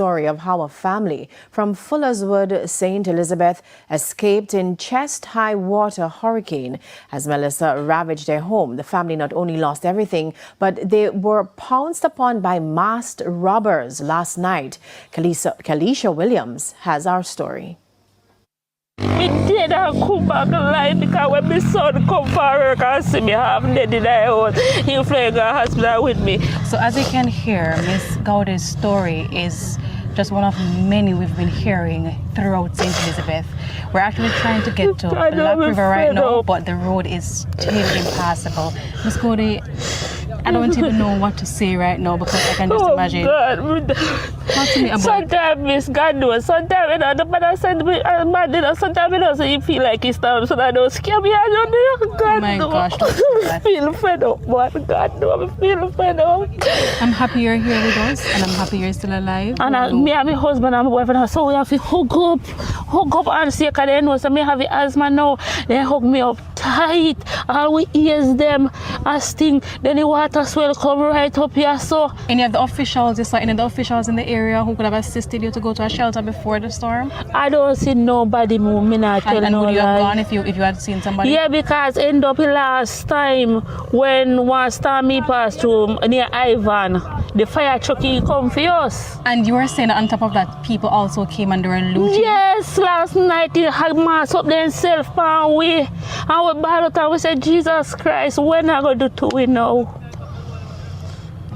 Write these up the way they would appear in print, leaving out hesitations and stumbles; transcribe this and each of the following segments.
Story of how a family from Fullerswood, St. Elizabeth escaped in chest-high water hurricane as Melissa ravaged their home. The family not only lost everything, but they were pounced upon by masked robbers last night. Kalisha Williams has our story. Me did come back alive because when my son come for work and see me have dead in the house, he flew to hospital with me. So as you can hear, Miss Gowdy's story is just one of many we've been hearing throughout St. Elizabeth. We're actually trying to get to Black River right now, but the road is still impassable. Miss Gowdy, I don't even know what to say right now because I can just imagine. God. Talk to me about. Sometimes Miss God knows. Sometimes the man send me mad. Sometimes you feel like it's time, so I don't scare me. I don't know. God, oh my gosh, I feel fed up, but God knows I feel fed up. I'm happy you're here with us, and I'm happy you're still alive. And me and my husband and my wife, and so we have to hug up and see because they know. So me have it asthma now. They hug me up tight. All we ears them as sting. Then the water swell come right up here. So any of the officials, you saw any of the officials in the area who could have assisted you to go to a shelter before the storm? I don't see nobody move. Me not tell and no would you have lie. gone if you had seen somebody? Yeah, because end up last time when one storm me passed through near Ivan, the fire truck he come for us. And you were saying that on top of that, people also came and they were looting? Yes, last night they had mass up themselves and we bought out and we said, Jesus Christ, when I going to do it now?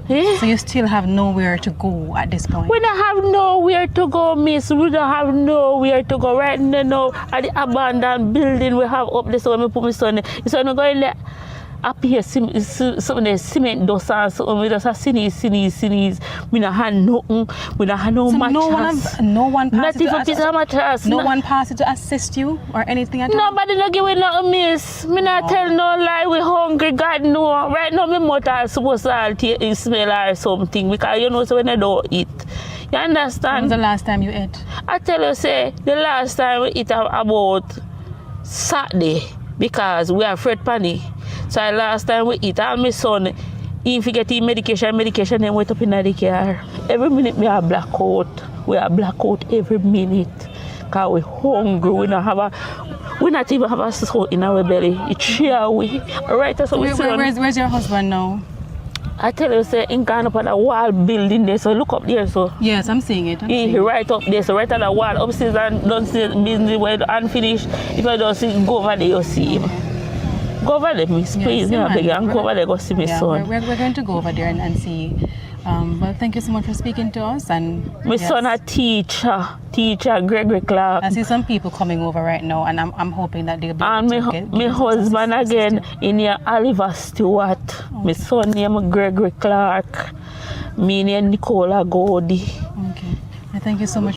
Yeah. So you still have nowhere to go at this point? We don't have nowhere to go, miss. We don't have nowhere to go. Right now, at the abandoned building we have up there, so when I put my son there, so I'm going there. Up here, some of the cement dust and something. We just have sneeze. We don't have nothing. We don't have no so mattress. No one passed not even a piece of mattress. No one passed to assist you or anything at all? Nobody not give me nothing, miss. Me not tell no lie. We hungry, God know. Right now, my mother is supposed to smell or something because you know so when I don't eat. You understand? When was the last time you ate? I tell you, say, the last time we eat about Saturday because we are afraid panic. So last time we eat, all my son, if he get his medication, then wait up in the car. Every minute we are blackout. We are blackout every minute. Because we're hungry. We not even have a soul in our belly. It's cheer we. Right, so where's your husband now? I tell you, say, in gone up on a wall building there, so look up there, so. Yes, I'm seeing it. He right up there, so right on the wall, upstairs and downstairs, business where unfinished. If I don't see, go over there, you see him. Go over there, miss, please. Go over there, go see my son. We're going to go over there and see. But thank you so much for speaking to us. And my son a teacher Gregory Clark. I see some people coming over right now, and I'm hoping that they'll be able to get my husband again in here, Oliver Stewart. Okay. My son name Gregory Clark. Me name Nicola Gowdy. Okay. Thank you so much.